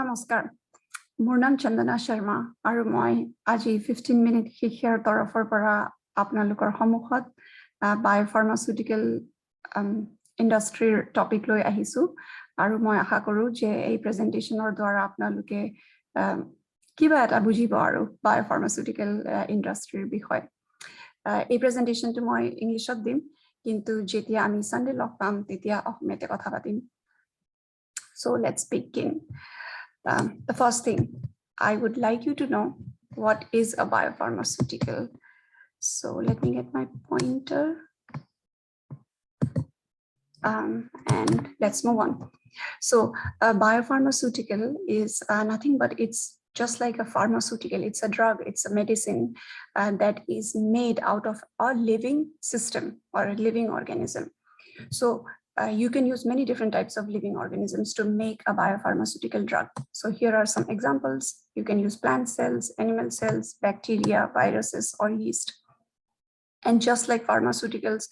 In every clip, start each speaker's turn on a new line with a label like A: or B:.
A: Namaskar. মোৰ নাম Chandana Sharma আৰু মই আজি 15 মিনিট শিক্ষাৰ তৰফৰ পৰা আপোনালোকৰ সন্মুখত Biopharmaceutical ইন্ডাষ্ট্ৰিৰ টপিক লৈ আহিছো আৰু মই আশা কৰো যে এই প্ৰেজেন্টেচনৰ দ্বাৰা আপোনালোকে কিবা এটা বুজিব আৰু Biopharmaceutical ইন্ডাষ্ট্ৰিৰ বিষয়ে এই প্ৰেজেন্টেচনটো মই ইংলিছত দিম কিন্তু যেতিয়া আমি সানডে লগ পাম তেতিয়া অসমীয়াতে কথা পাতিম So let's begin. The first thing, I would like you to know what is a biopharmaceutical. So let me get my pointer. And let's move on. So a biopharmaceutical is nothing but it's just like a pharmaceutical. It's a drug, it's a medicine that is made out of a living system or a living organism. So you can use many different types of living organisms to make a biopharmaceutical drug. So here are some examples. You can use plant cells, animal cells, bacteria, viruses, or yeast. And just like pharmaceuticals,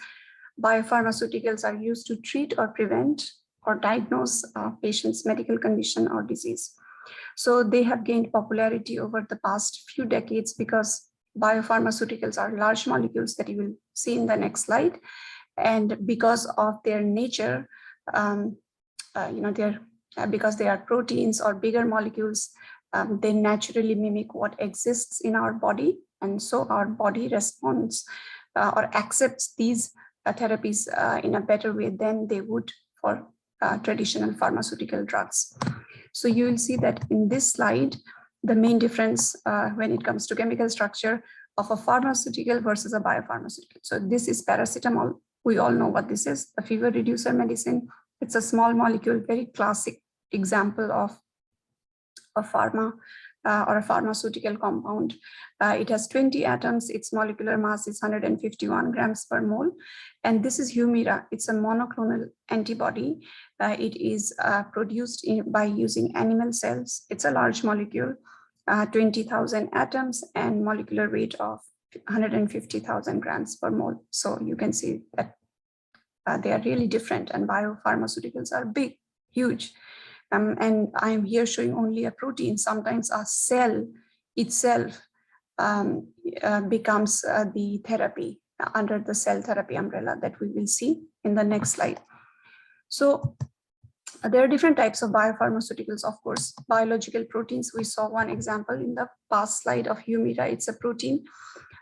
A: biopharmaceuticals are used to treat or prevent or diagnose a patient's medical condition or disease. So they have gained popularity over the past few decades because biopharmaceuticals are large molecules that you will see in the next slide. And because of their nature, because they are proteins or bigger molecules, they naturally mimic what exists in our body. And so our body responds or accepts these therapies in a better way than they would for traditional pharmaceutical drugs. So you will see that in this slide, the main difference when it comes to chemical structure of a pharmaceutical versus a biopharmaceutical. So this is paracetamol. We all know what this is, a fever reducer medicine. It's a small molecule, very classic example of a pharma or a pharmaceutical compound. It has 20 atoms, its molecular mass is 151 grams per mole. And this is Humira, it's a monoclonal antibody. It is produced by using animal cells. It's a large molecule, 20,000 atoms and molecular weight of 150,000 grams per mole. So you can see that they are really different, and biopharmaceuticals are big, huge. And I'm here showing only a protein. Sometimes a cell itself becomes the therapy under the cell therapy umbrella that we will see in the next slide. So there are different types of biopharmaceuticals, of course. Biological proteins, we saw one example in the past slide of Humira. It's a protein.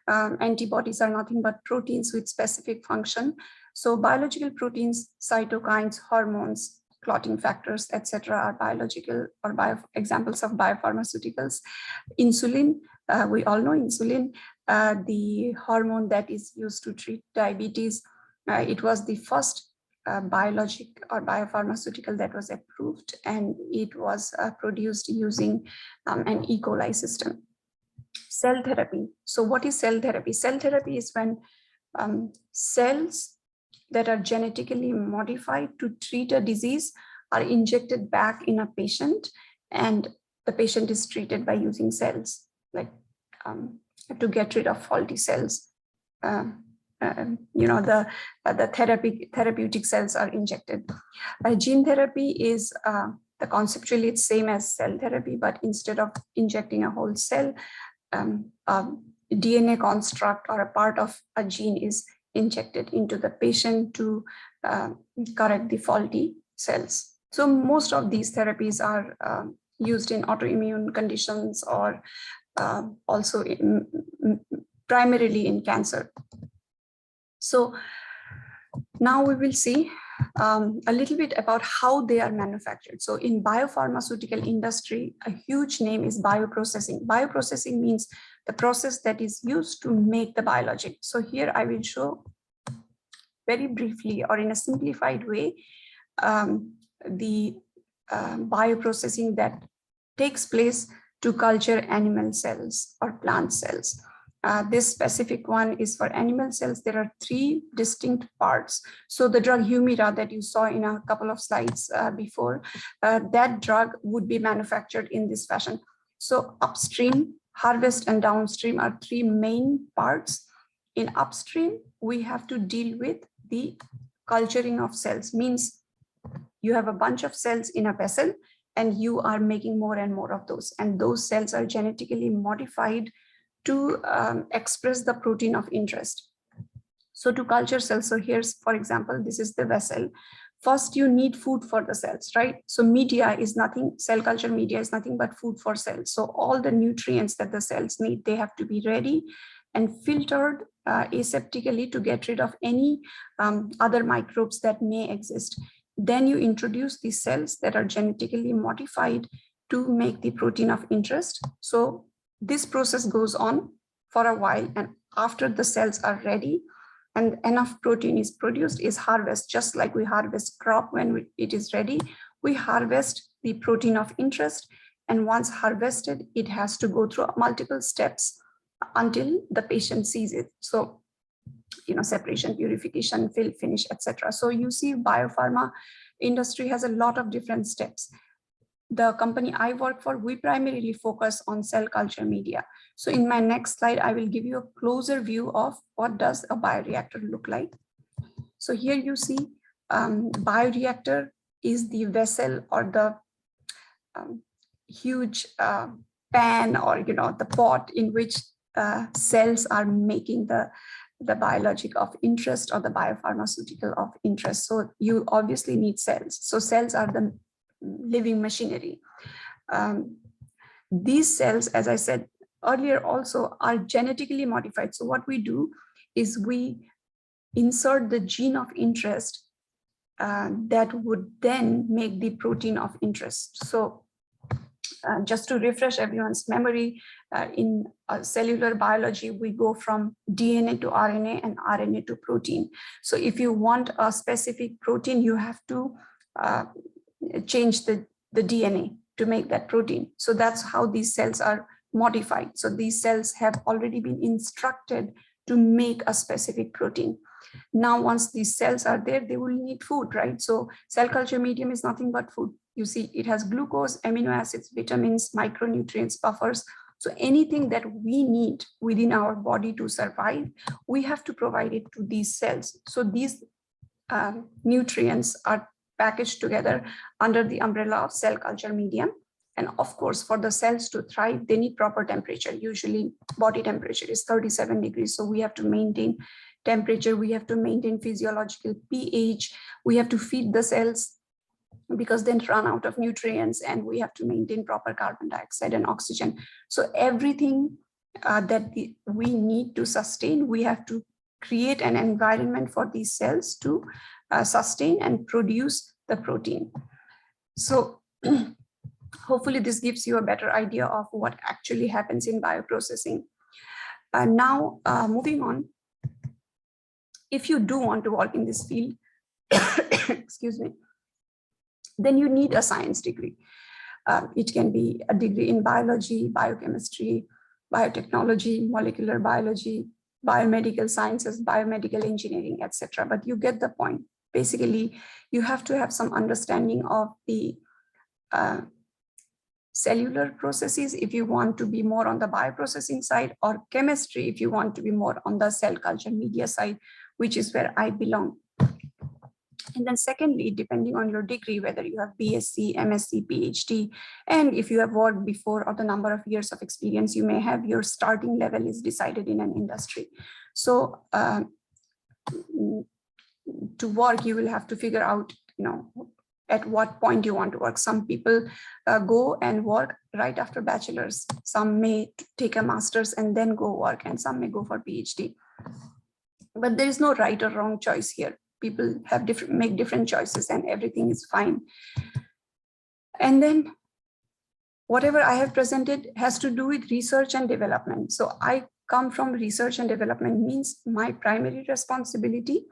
A: Antibodies are nothing but proteins with specific function. So biological proteins, cytokines, hormones, clotting factors, etc., are biological or examples of biopharmaceuticals. Insulin, we all know insulin, the hormone that is used to treat diabetes. It was the first biologic or biopharmaceutical that was approved, and it was produced using an E. coli system. Cell therapy. So what is cell therapy? Cell therapy is when cells that are genetically modified to treat a disease are injected back in a patient, and the patient is treated by using cells, like to get rid of faulty cells. The therapeutic cells are injected. Gene therapy is the conceptually it's same as cell therapy, but instead of injecting a whole cell, a DNA construct or a part of a gene is injected into the patient to correct the faulty cells. So most of these therapies are used in autoimmune conditions or also primarily in cancer. So now we will see a little bit about how they are manufactured. So in biopharmaceutical industry, a huge name is bioprocessing. Bioprocessing means the process that is used to make the biologic. So here I will show very briefly or in a simplified way the bioprocessing that takes place to culture animal cells or plant cells. This specific one is for animal cells. There are 3 distinct parts. So the drug Humira that you saw in a couple of slides before, that drug would be manufactured in this fashion. So upstream, harvest, and downstream are 3 main parts. In upstream, we have to deal with the culturing of cells, means you have a bunch of cells in a vessel and you are making more and more of those. And those cells are genetically modified to express the protein of interest. So to culture cells, so here's, for example, this is the vessel. First, you need food for the cells, right? So media is nothing, cell culture media is nothing but food for cells. So all the nutrients that the cells need, they have to be ready and filtered aseptically to get rid of any other microbes that may exist. Then you introduce these cells that are genetically modified to make the protein of interest. So this process goes on for a while, and after the cells are ready and enough protein is produced, is harvest. Just like we harvest crop when it is ready, we harvest the protein of interest. And once harvested, it has to go through multiple steps until the patient sees it. So, separation, purification, fill, finish, etc. So you see, biopharma industry has a lot of different steps. The company I work for, we primarily focus on cell culture media. So in my next slide, I will give you a closer view of what does a bioreactor look like. So here you see bioreactor is the vessel or the huge pan, or the pot in which cells are making the biologic of interest or the biopharmaceutical of interest. So you obviously need cells. So cells are the living machinery. These cells, as I said earlier, also are genetically modified. So what we do is we insert the gene of interest that would then make the protein of interest. So just to refresh everyone's memory, in cellular biology, we go from DNA to RNA and RNA to protein. So if you want a specific protein, you have to change the DNA to make that protein. So that's how these cells are modified. So these cells have already been instructed to make a specific protein. Now, once these cells are there, they will need food, right? So cell culture medium is nothing but food. You see, it has glucose, amino acids, vitamins, micronutrients, buffers. So anything that we need within our body to survive, we have to provide it to these cells. So these nutrients are packaged together under the umbrella of cell culture medium. And of course, for the cells to thrive, they need proper temperature. Usually body temperature is 37 degrees. So we have to maintain temperature, we have to maintain physiological pH, we have to feed the cells because then run out of nutrients, and we have to maintain proper carbon dioxide and oxygen. So everything that we need to sustain, we have to create an environment for these cells to sustain and produce the protein. So hopefully this gives you a better idea of what actually happens in bioprocessing. Now, moving on, if you do want to work in this field, excuse me, then you need a science degree. It can be a degree in biology, biochemistry, biotechnology, molecular biology, biomedical sciences, biomedical engineering, etc. But you get the point. Basically, you have to have some understanding of the cellular processes if you want to be more on the bioprocessing side, or chemistry if you want to be more on the cell culture media side, which is where I belong. And then secondly, depending on your degree, whether you have BSc, MSc, PhD, and if you have worked before or the number of years of experience you may have, your starting level is decided in an industry. So to work, you will have to figure out, at what point you want to work. Some people go and work right after bachelor's. Some may take a master's and then go work, and some may go for PhD. But there is no right or wrong choice here. People have make different choices, and everything is fine. And then whatever I have presented has to do with research and development. So I come from research and development, means my primary responsibility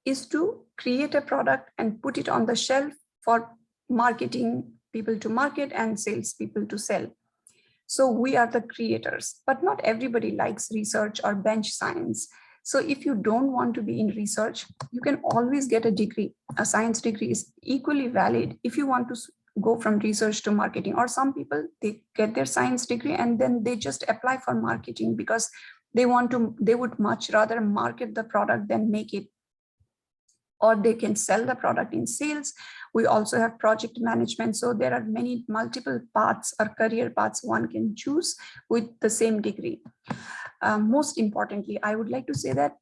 A: is to create a product and put it on the shelf for marketing people to market and sales people to sell. So we are the creators, but not everybody likes research or bench science. So if you don't want to be in research, you can always get a degree. A science degree is equally valid if you want to go from research to marketing. Or some people, they get their science degree and then they just apply for marketing because they would much rather market the product than make it. Or they can sell the product in sales, We also have project management. So there are many multiple paths or career paths one can choose with the same degree. Most importantly, I would like to say that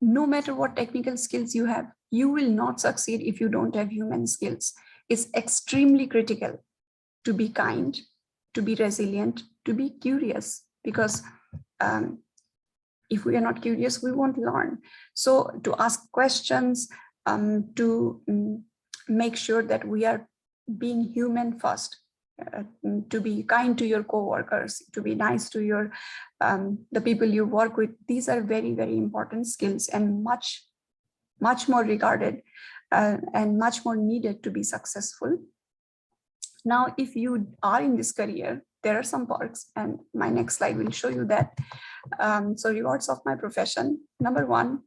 A: no matter what technical skills you have, you will not succeed if you don't have human skills. It's extremely critical to be kind, to be resilient, to be curious, because if we are not curious, we won't learn. So to ask questions, to make sure that we are being human first, to be kind to your co-workers, to be nice to your the people you work with. These are very, very important skills and much more regarded and much more needed to be successful. Now, if you are in this career, there are some perks, and my next slide will show you that. So rewards of my profession. Number one,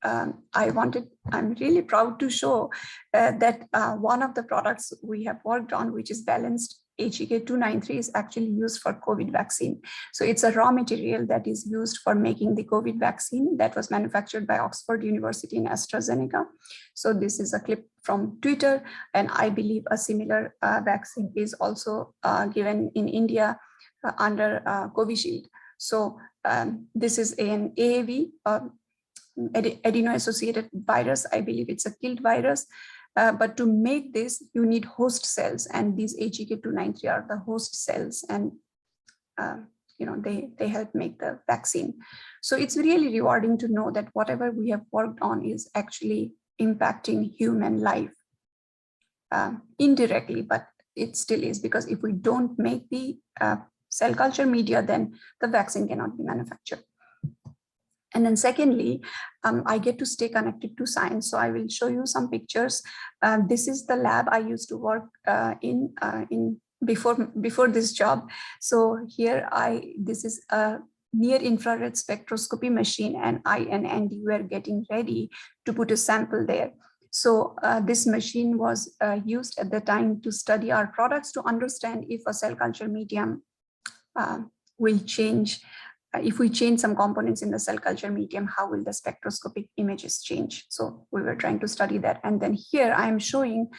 A: I'm really proud to show that one of the products we have worked on, which is balanced HEK293, is actually used for COVID vaccine. So it's a raw material that is used for making the COVID vaccine that was manufactured by Oxford University and AstraZeneca. So this is a clip from Twitter, and I believe a similar vaccine is also given in India under Covishield. So this is an AAV, adeno-associated virus. I believe it's a killed virus. But to make this, you need host cells, and these HEK293 are the host cells, and they help make the vaccine. So it's really rewarding to know that whatever we have worked on is actually impacting human life indirectly, but it still is, because if we don't make the cell culture media, then the vaccine cannot be manufactured. And then secondly, I get to stay connected to science. So I will show you some pictures. This is the lab I used to work in before this job. So here this is a near infrared spectroscopy machine, and I and Andy were getting ready to put a sample there. So this machine was used at the time to study our products, to understand if a cell culture medium will change. If we change some components in the cell culture medium, how will the spectroscopic images change? So we were trying to study that. And then here I am showing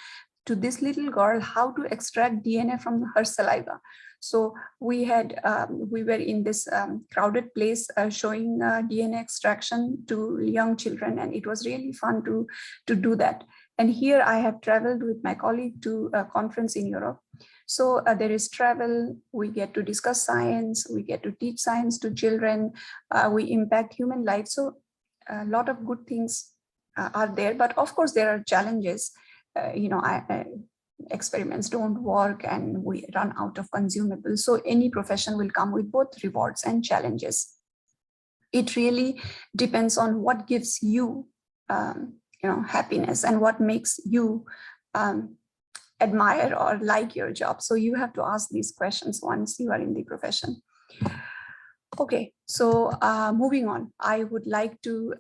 A: to this little girl how to extract DNA from her saliva. So we were in this crowded place showing DNA extraction to young children, and it was really fun to do that. And here I have traveled with my colleague to a conference in Europe. So there is travel, we get to discuss science, we get to teach science to children, we impact human life. So a lot of good things are there, but of course there are challenges. Experiments don't work and we run out of consumables. So any profession will come with both rewards and challenges. It really depends on what gives you, happiness, and what makes you admire or like your job. So you have to ask these questions once you are in the profession. Okay, so moving on, I would like to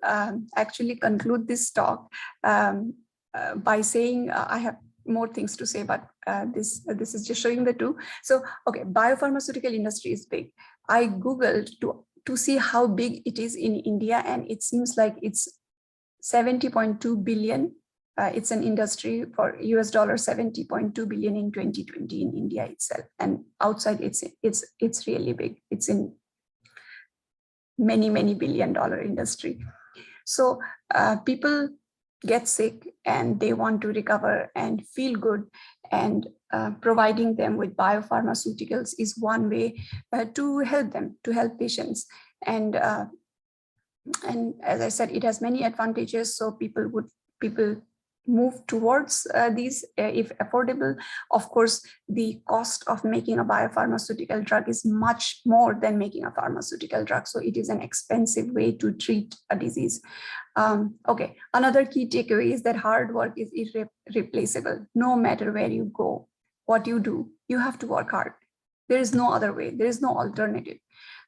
A: actually conclude this talk by saying I have more things to say, but this is just showing the two. So, okay, biopharmaceutical industry is big. I Googled to see how big it is in India, and it seems like it's 70.2 billion. It's an industry for US dollar 70.2 billion in 2020 in India itself, and outside it's really big. It's in many billion-dollar industry. So people get sick and they want to recover and feel good, and providing them with biopharmaceuticals is one way to help them, to help patients. And as I said, it has many advantages. So people move towards these if affordable. Of course, the cost of making a biopharmaceutical drug is much more than making a pharmaceutical drug. So it is an expensive way to treat a disease. Okay, another key takeaway is that hard work is irreplaceable. No matter where you go, what you do, you have to work hard. There is no other way. There is no alternative.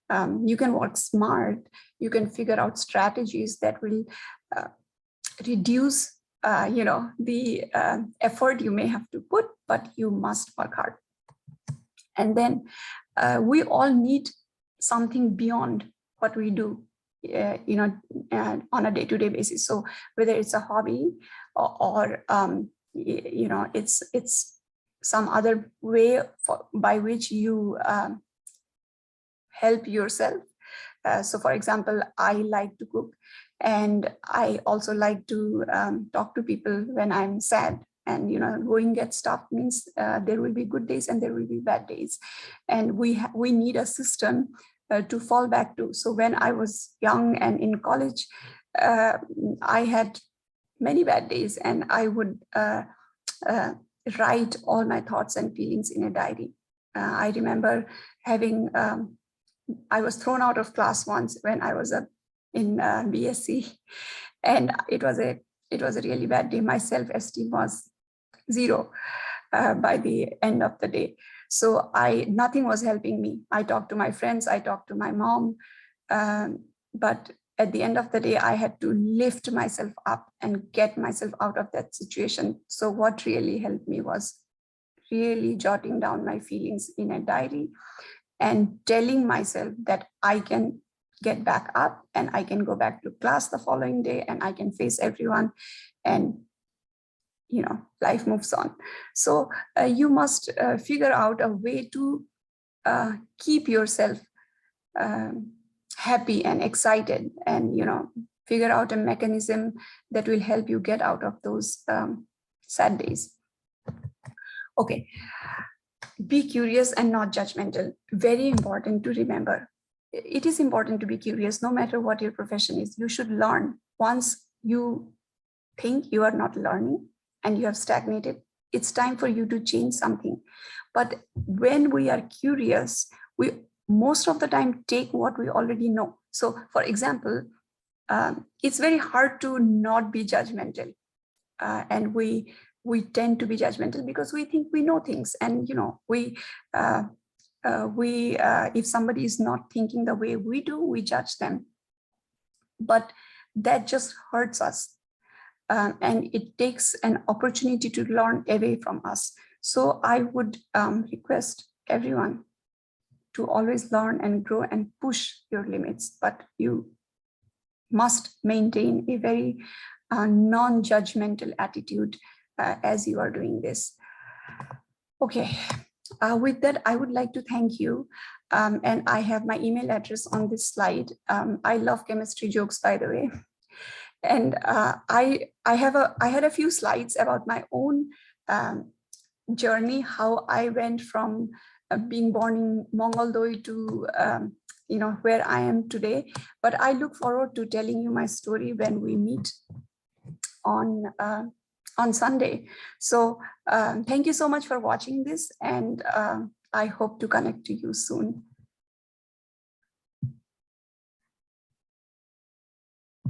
A: You can work smart. You can figure out strategies that will reduce the effort you may have to put, but you must work hard. And then we all need something beyond what we do, on a day-to-day basis. So whether it's a hobby or you know, it's some other way by which you help yourself. So for example, I like to cook, and I also like to talk to people when I'm sad. And, you know, going get stuff means there will be good days and there will be bad days. And we need a system to fall back to. So when I was young and in college, I had many bad days, and I would write all my thoughts and feelings in a diary. I remember having, I was thrown out of class once when I was in BSc, and it was a really bad day. My self-esteem was zero by the end of the day. So nothing was helping me. I talked to my friends, I talked to my mom, but at the end of the day, I had to lift myself up and get myself out of that situation. So what really helped me was really jotting down my feelings in a diary and telling myself that I can get back up and I can go back to class the following day and I can face everyone, and, you know, life moves on. So you must figure out a way to keep yourself happy and excited, and, you know, figure out a mechanism that will help you get out of those sad days. Okay, be curious and not judgmental. Very important to remember. It is important to be curious no matter what your profession is. You should learn. Once you think you are not learning and you have stagnated, it's time for you to change something. But when we are curious, we most of the time take what we already know. So for example, it's very hard to not be judgmental. And we tend to be judgmental because we think we know things. And, you know, if somebody is not thinking the way we do, we judge them. But that just hurts us. And it takes an opportunity to learn away from us. So I would request everyone to always learn and grow and push your limits, but you must maintain a very non-judgmental attitude as you are doing this. Okay, with that, I would like to thank you. And I have my email address on this slide. I love chemistry jokes, by the way. And I had a few slides about my own journey, how I went from being born in Mongoldoi to you know, where I am today. But I look forward to telling you my story when we meet on Sunday. So thank you so much for watching this, and I hope to connect to you soon.